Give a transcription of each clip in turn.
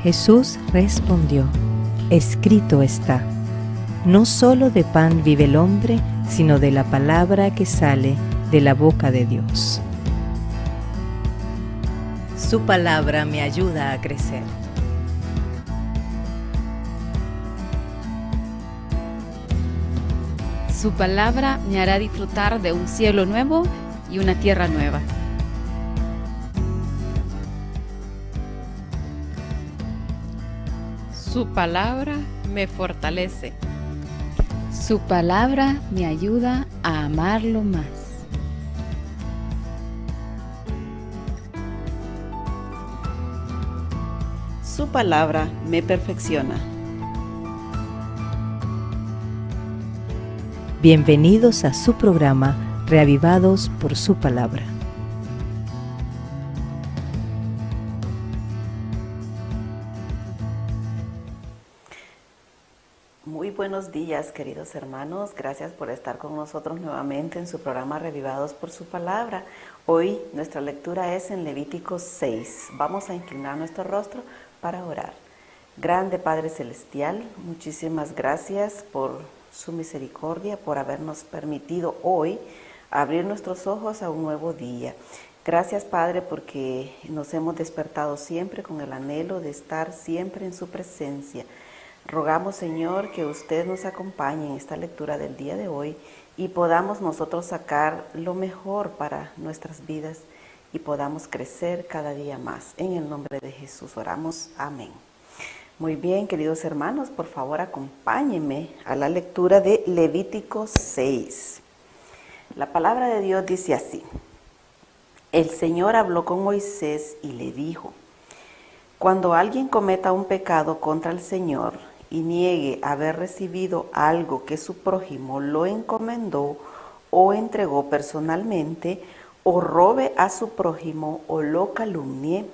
Jesús respondió: escrito está, no solo de pan vive el hombre, sino de la palabra que sale de la boca de Dios. Su palabra me ayuda a crecer. Su palabra me hará disfrutar de un cielo nuevo y una tierra nueva. Su palabra me fortalece. Su palabra me ayuda a amarlo más. Su palabra me perfecciona. Bienvenidos a su programa Reavivados por su palabra. Muy buenos días, queridos hermanos. Gracias por estar con nosotros nuevamente en su programa Reavivados por su palabra. Hoy nuestra lectura es en Levítico 6. Vamos a inclinar nuestro rostro para orar. Grande Padre Celestial, muchísimas gracias por su misericordia, por habernos permitido hoy abrir nuestros ojos a un nuevo día. Gracias, Padre, porque nos hemos despertado siempre con el anhelo de estar siempre en su presencia. Rogamos, Señor, que usted nos acompañe en esta lectura del día de hoy y podamos nosotros sacar lo mejor para nuestras vidas y podamos crecer cada día más. En el nombre de Jesús oramos. Amén. Muy bien, queridos hermanos, por favor acompáñenme a la lectura de Levítico 6. La palabra de Dios dice así: El Señor habló con Moisés y le dijo: Cuando alguien cometa un pecado contra el Señor y niegue haber recibido algo que su prójimo lo encomendó o entregó personalmente, o robe a su prójimo o lo calumnie,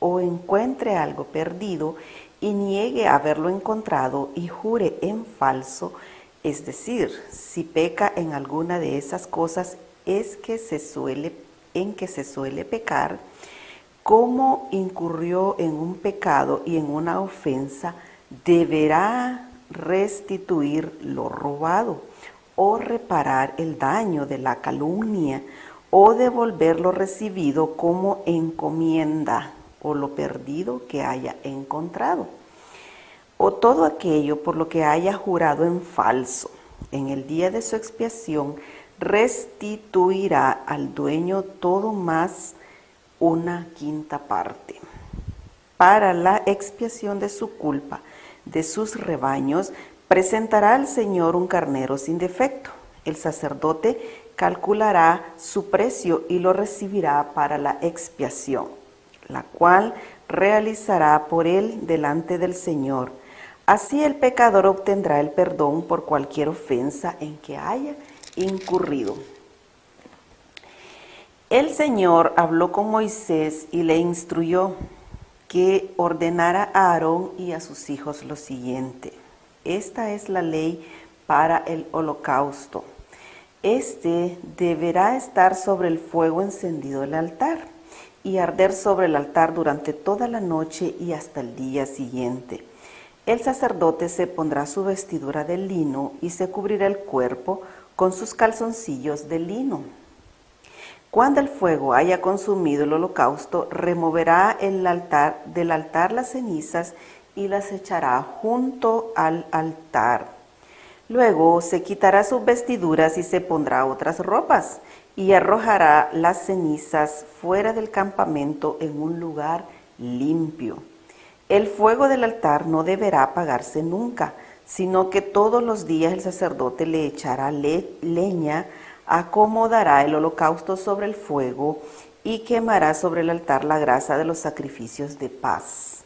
o encuentre algo perdido y niegue haberlo encontrado y jure en falso, es decir, si peca en alguna de esas cosas en que se suele pecar, como incurrió en un pecado y en una ofensa, deberá restituir lo robado, o reparar el daño de la calumnia, o devolver lo recibido como encomienda, o lo perdido que haya encontrado, o todo aquello por lo que haya jurado en falso. En el día de su expiación restituirá al dueño todo más una quinta parte. Para la expiación de su culpa, de sus rebaños, presentará al Señor un carnero sin defecto. El sacerdote calculará su precio y lo recibirá para la expiación, la cual realizará por él delante del Señor. Así el pecador obtendrá el perdón por cualquier ofensa en que haya incurrido. El Señor habló con Moisés y le instruyó que ordenara a Aarón y a sus hijos lo siguiente: Esta es la ley para el holocausto. Este deberá estar sobre el fuego encendido del altar y arder sobre el altar durante toda la noche y hasta el día siguiente. El sacerdote se pondrá su vestidura de lino y se cubrirá el cuerpo con sus calzoncillos de lino. Cuando el fuego haya consumido el holocausto, removerá del altar las cenizas y las echará junto al altar. Luego se quitará sus vestiduras y se pondrá otras ropas y arrojará las cenizas fuera del campamento en un lugar limpio. El fuego del altar no deberá apagarse nunca, sino que todos los días el sacerdote le echará leña, acomodará el holocausto sobre el fuego y quemará sobre el altar la grasa de los sacrificios de paz.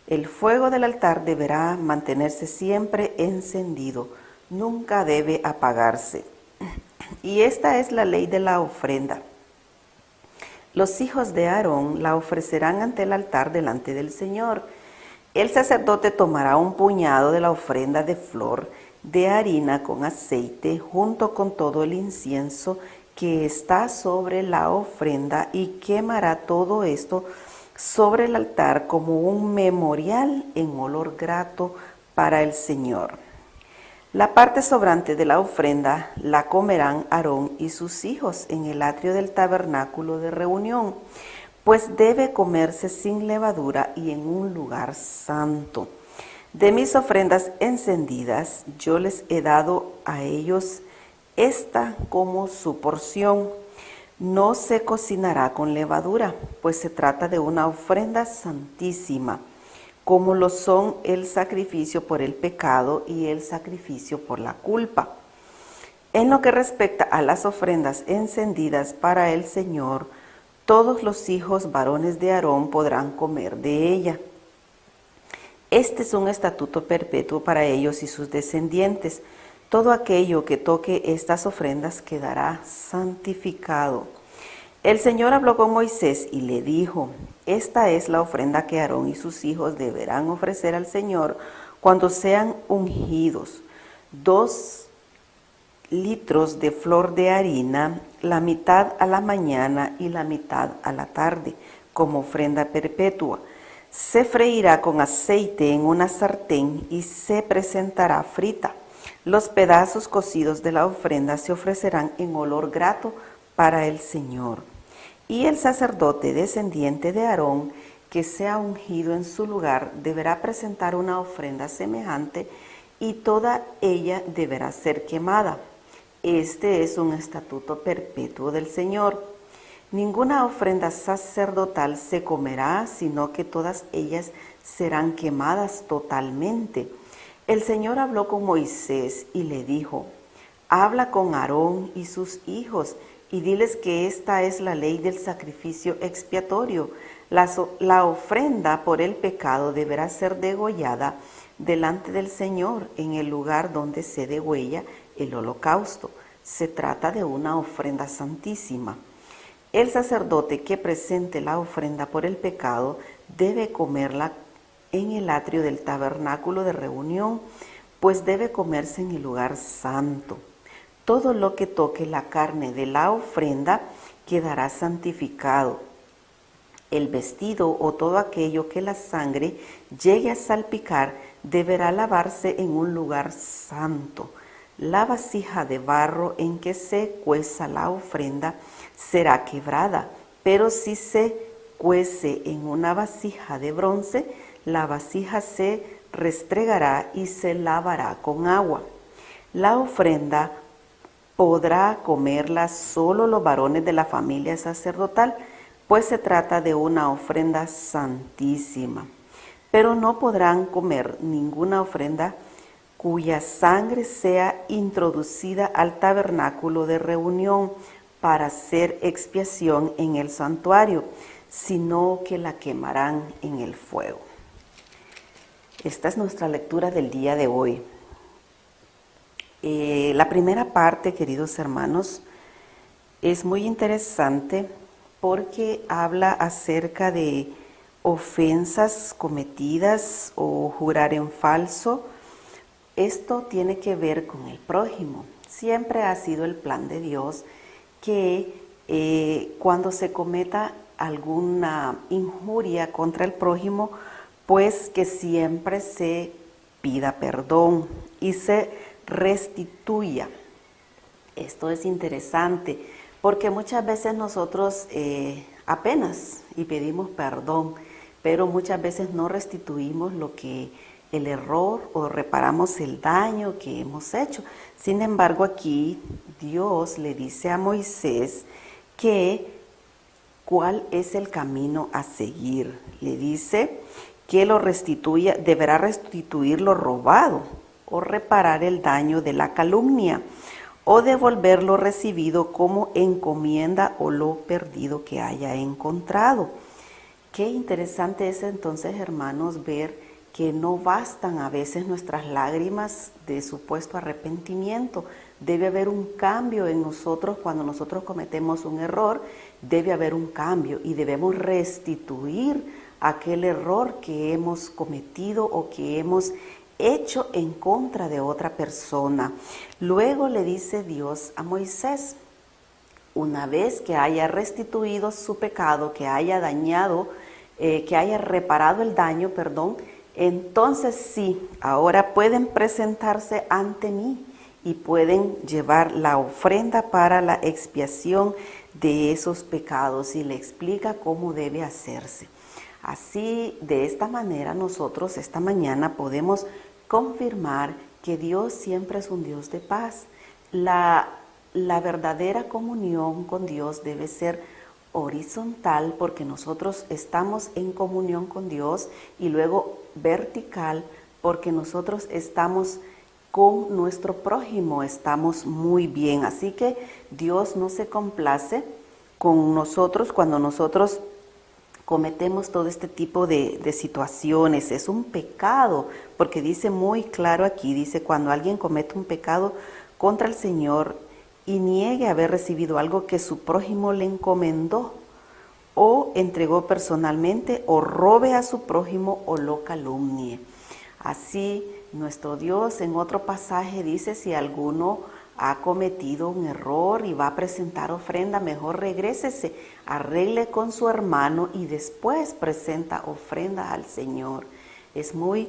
El fuego del altar deberá mantenerse siempre encendido, nunca debe apagarse. Y esta es la ley de la ofrenda. Los hijos de Aarón la ofrecerán ante el altar delante del Señor. El sacerdote tomará un puñado de la ofrenda de flor de harina con aceite junto con todo el incienso que está sobre la ofrenda y quemará todo esto sobre el altar como un memorial en olor grato para el Señor. La parte sobrante de la ofrenda la comerán Aarón y sus hijos en el atrio del tabernáculo de reunión, pues debe comerse sin levadura y en un lugar santo. De mis ofrendas encendidas yo les he dado a ellos esta como su porción. No se cocinará con levadura, pues se trata de una ofrenda santísima, como lo son el sacrificio por el pecado y el sacrificio por la culpa. En lo que respecta a las ofrendas encendidas para el Señor, todos los hijos varones de Aarón podrán comer de ella. Este es un estatuto perpetuo para ellos y sus descendientes. Todo aquello que toque estas ofrendas quedará santificado. El Señor habló con Moisés y le dijo: esta es la ofrenda que Aarón y sus hijos deberán ofrecer al Señor cuando sean ungidos: 2 litros de flor de harina, la mitad a la mañana y la mitad a la tarde, como ofrenda perpetua. Se freirá con aceite en una sartén y se presentará frita. Los pedazos cocidos de la ofrenda se ofrecerán en olor grato para el Señor. Y el sacerdote descendiente de Aarón, que sea ungido en su lugar, deberá presentar una ofrenda semejante y toda ella deberá ser quemada. Este es un estatuto perpetuo del Señor. Ninguna ofrenda sacerdotal se comerá, sino que todas ellas serán quemadas totalmente. El Señor habló con Moisés y le dijo: habla con Aarón y sus hijos y diles que esta es la ley del sacrificio expiatorio. La ofrenda por el pecado deberá ser degollada delante del Señor en el lugar donde se degüella el holocausto. Se trata de una ofrenda santísima. El sacerdote que presente la ofrenda por el pecado debe comerla en el atrio del tabernáculo de reunión, pues debe comerse en el lugar santo. Todo lo que toque la carne de la ofrenda quedará santificado. El vestido o todo aquello que la sangre llegue a salpicar deberá lavarse en un lugar santo. La vasija de barro en que se cueza la ofrenda será quebrada, pero si se cuece en una vasija de bronce, la vasija se restregará y se lavará con agua. La ofrenda podrá comerla solo los varones de la familia sacerdotal, pues se trata de una ofrenda santísima. Pero no podrán comer ninguna ofrenda cuya sangre sea introducida al tabernáculo de reunión para hacer expiación en el santuario, sino que la quemarán en el fuego. Esta es nuestra lectura del día de hoy. La primera parte, queridos hermanos, es muy interesante porque habla acerca de ofensas cometidas o jurar en falso. Esto tiene que ver con el prójimo. Siempre ha sido el plan de Dios que cuando se cometa alguna injuria contra el prójimo, pues que siempre se pida perdón y se restituya. Esto es interesante porque muchas veces nosotros apenas y pedimos perdón, pero muchas veces no restituimos el error o reparamos el daño que hemos hecho. Sin embargo, aquí Dios le dice a Moisés que cuál es el camino a seguir. Le dice que deberá restituir lo robado o reparar el daño de la calumnia o devolver lo recibido como encomienda o lo perdido que haya encontrado. Qué interesante es entonces, hermanos, ver que no bastan a veces nuestras lágrimas de supuesto arrepentimiento. Debe haber un cambio en nosotros cuando nosotros cometemos un error, debe haber un cambio y debemos restituir aquel error que hemos cometido o que hemos hecho en contra de otra persona. Luego le dice Dios a Moisés, una vez que haya restituido su pecado, que haya dañado que haya reparado el daño, perdón, entonces sí, ahora pueden presentarse ante mí y pueden llevar la ofrenda para la expiación de esos pecados, y le explica cómo debe hacerse. Así, de esta manera, nosotros esta mañana podemos confirmar que Dios siempre es un Dios de paz. La verdadera comunión con Dios debe ser horizontal, porque nosotros estamos en comunión con Dios, y luego vertical, porque nosotros estamos con nuestro prójimo, estamos muy bien. Así que Dios no se complace con nosotros cuando nosotros cometemos todo este tipo de situaciones. Es un pecado, porque dice muy claro aquí, dice, cuando alguien comete un pecado contra el Señor y niegue haber recibido algo que su prójimo le encomendó, o entregó personalmente, o robe a su prójimo, o lo calumnie. Así, nuestro Dios en otro pasaje dice, si alguno ha cometido un error y va a presentar ofrenda, mejor regrésese, arregle con su hermano y después presenta ofrenda al Señor. Es muy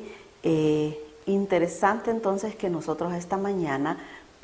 interesante entonces que nosotros esta mañana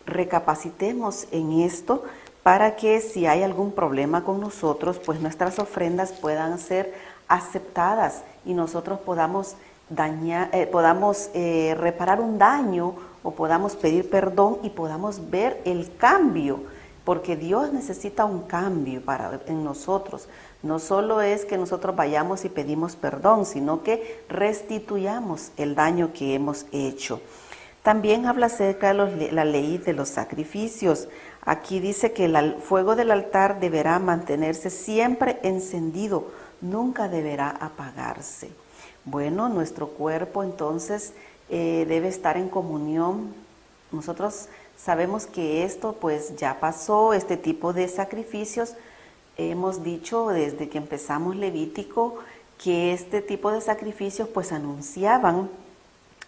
recapacitemos en esto, para que si hay algún problema con nosotros, pues nuestras ofrendas puedan ser aceptadas y nosotros podamos reparar un daño, o podamos pedir perdón y podamos ver el cambio, porque Dios necesita un cambio en nosotros. No solo es que nosotros vayamos y pedimos perdón, sino que restituyamos el daño que hemos hecho. También habla acerca de la ley de los sacrificios. Aquí dice que el fuego del altar deberá mantenerse siempre encendido, nunca deberá apagarse. Bueno, nuestro cuerpo entonces debe estar en comunión. Nosotros sabemos que esto pues ya pasó, este tipo de sacrificios. Hemos dicho desde que empezamos Levítico que este tipo de sacrificios pues anunciaban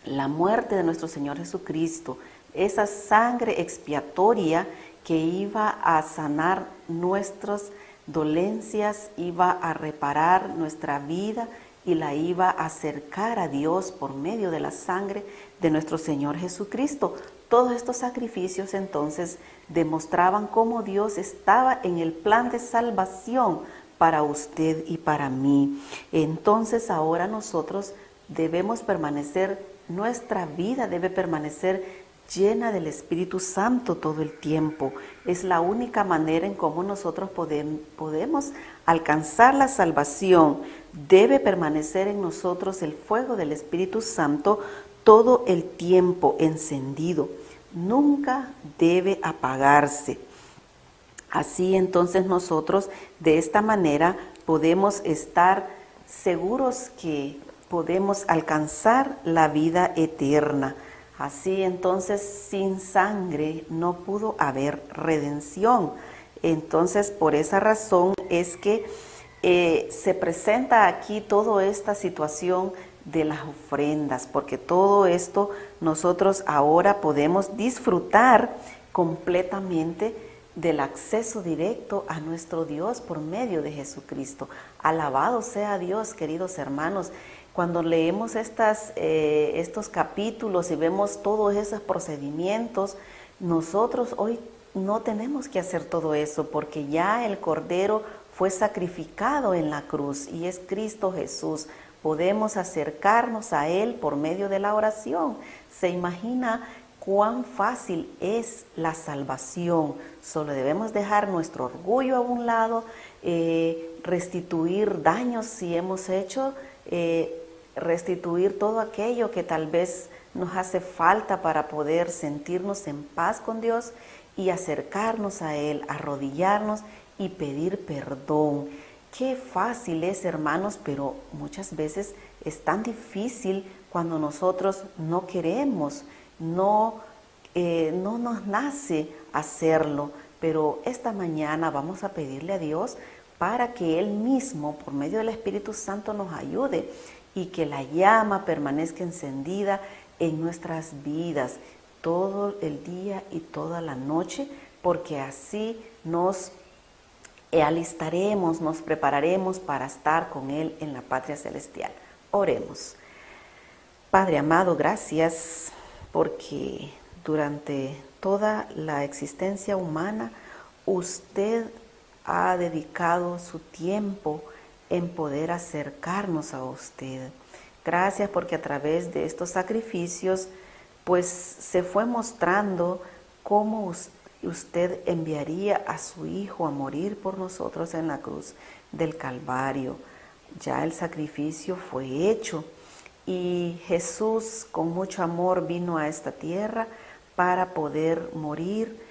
la muerte de nuestro Señor Jesucristo, esa sangre expiatoria que iba a sanar nuestras dolencias, iba a reparar nuestra vida y la iba a acercar a Dios por medio de la sangre de nuestro Señor Jesucristo. Todos estos sacrificios entonces demostraban cómo Dios estaba en el plan de salvación para usted y para mí. Entonces ahora nosotros debemos permanecer, nuestra vida debe permanecer llena del Espíritu Santo todo el tiempo. Es la única manera en cómo nosotros podemos alcanzar la salvación. Debe permanecer en nosotros el fuego del Espíritu Santo todo el tiempo encendido. Nunca debe apagarse. Así entonces nosotros de esta manera podemos estar seguros que podemos alcanzar la vida eterna. Así entonces, sin sangre no pudo haber redención. Entonces, por esa razón es que se presenta aquí toda esta situación de las ofrendas, porque todo esto nosotros ahora podemos disfrutar completamente del acceso directo a nuestro Dios por medio de Jesucristo. Alabado sea Dios, queridos hermanos. Cuando leemos estos capítulos y vemos todos esos procedimientos, nosotros hoy no tenemos que hacer todo eso, porque ya el Cordero fue sacrificado en la cruz y es Cristo Jesús. Podemos acercarnos a Él por medio de la oración. ¿Se imagina cuán fácil es la salvación? Solo debemos dejar nuestro orgullo a un lado, restituir daños si hemos hecho, restituir todo aquello que tal vez nos hace falta para poder sentirnos en paz con Dios y acercarnos a Él, arrodillarnos y pedir perdón. Qué fácil es, hermanos, pero muchas veces es tan difícil cuando nosotros no queremos, no nos nace hacerlo. Pero esta mañana vamos a pedirle a Dios para que Él mismo, por medio del Espíritu Santo, nos ayude y que la llama permanezca encendida en nuestras vidas todo el día y toda la noche, porque así nos alistaremos, nos prepararemos para estar con Él en la patria celestial. Oremos. Padre amado, gracias porque durante toda la existencia humana usted ha dedicado su tiempo en poder acercarnos a usted. Gracias porque a través de estos sacrificios pues se fue mostrando cómo usted enviaría a su Hijo a morir por nosotros en la cruz del Calvario. Ya el sacrificio fue hecho y Jesús con mucho amor vino a esta tierra para poder morir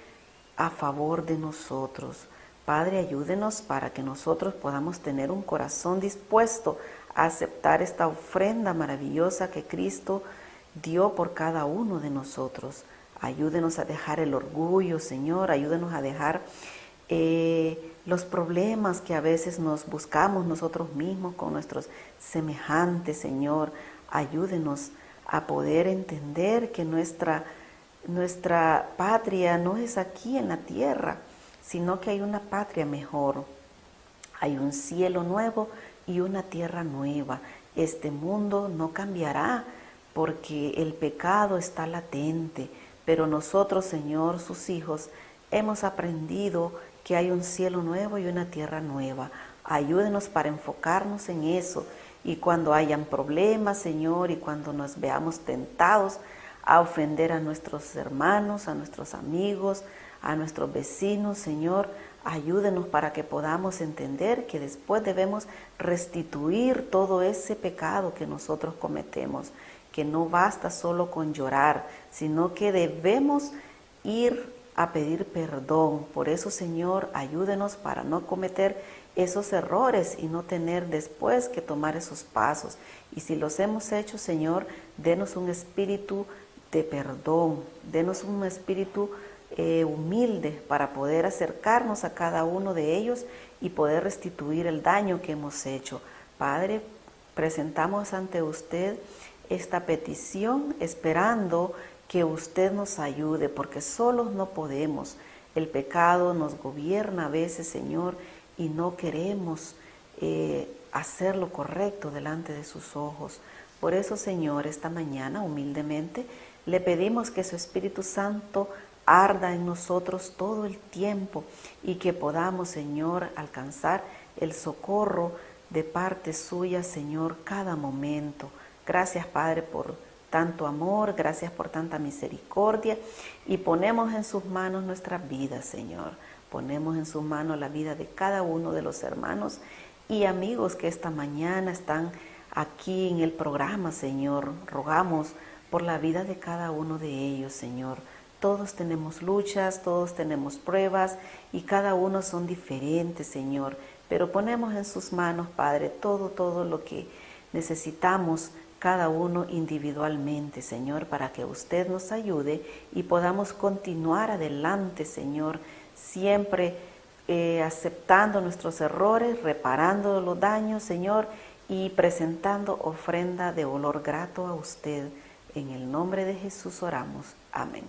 a favor de nosotros. Padre, ayúdenos para que nosotros podamos tener un corazón dispuesto a aceptar esta ofrenda maravillosa que Cristo dio por cada uno de nosotros. Ayúdenos a dejar el orgullo, Señor, ayúdenos a dejar los problemas que a veces nos buscamos nosotros mismos con nuestros semejantes, Señor. Ayúdenos a poder entender que nuestra patria no es aquí en la tierra, sino que hay una patria mejor. Hay un cielo nuevo y una tierra nueva. Este mundo no cambiará porque el pecado está latente, pero nosotros, Señor, sus hijos, hemos aprendido que hay un cielo nuevo y una tierra nueva. Ayúdenos para enfocarnos en eso y cuando hayan problemas, Señor, y cuando nos veamos tentados a ofender a nuestros hermanos, a nuestros amigos, a nuestros vecinos, Señor, ayúdenos para que podamos entender que después debemos restituir todo ese pecado que nosotros cometemos, que no basta solo con llorar, sino que debemos ir a pedir perdón. Por eso, Señor, ayúdenos para no cometer esos errores y no tener después que tomar esos pasos. Y si los hemos hecho, Señor, denos un espíritu de perdón, denos un espíritu humilde para poder acercarnos a cada uno de ellos y poder restituir el daño que hemos hecho. Padre, presentamos ante usted esta petición esperando que usted nos ayude, porque solos no podemos. El pecado nos gobierna a veces, Señor, y no queremos hacer lo correcto delante de sus ojos. Por eso, Señor, esta mañana humildemente le pedimos que su Espíritu Santo arda en nosotros todo el tiempo y que podamos, Señor, alcanzar el socorro de parte suya, Señor, cada momento. Gracias, Padre, por tanto amor, gracias por tanta misericordia y ponemos en sus manos nuestras vidas, Señor. Ponemos en sus manos la vida de cada uno de los hermanos y amigos que esta mañana están aquí en el programa, Señor. Rogamos por la vida de cada uno de ellos, Señor. Todos tenemos luchas, todos tenemos pruebas y cada uno son diferentes, Señor. Pero ponemos en sus manos, Padre, todo lo que necesitamos cada uno individualmente, Señor, para que usted nos ayude y podamos continuar adelante, Señor, siempre aceptando nuestros errores, reparando los daños, Señor, y presentando ofrenda de olor grato a usted. En el nombre de Jesús oramos. Amén.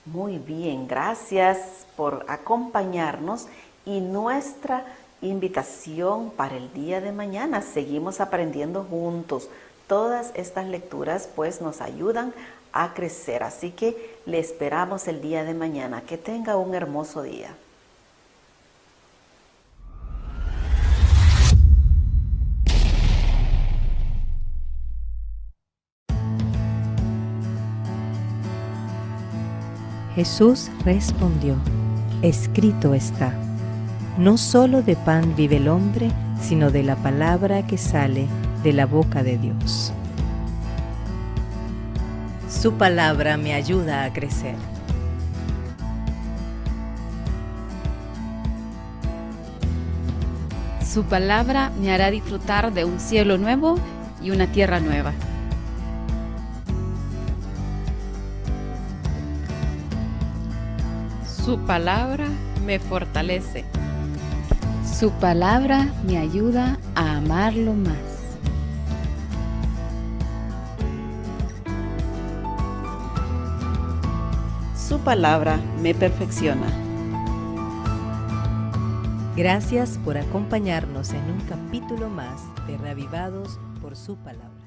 Muy bien, gracias por acompañarnos y nuestra invitación para el día de mañana. Seguimos aprendiendo juntos. Todas estas lecturas pues nos ayudan a crecer, así que le esperamos el día de mañana. Que tenga un hermoso día. Jesús respondió: escrito está, no solo de pan vive el hombre, sino de la palabra que sale de la boca de Dios. Su palabra me ayuda a crecer. Su palabra me hará disfrutar de un cielo nuevo y una tierra nueva. Su palabra me fortalece. Su palabra me ayuda a amarlo más. Su palabra me perfecciona. Gracias por acompañarnos en un capítulo más de Reavivados por su palabra.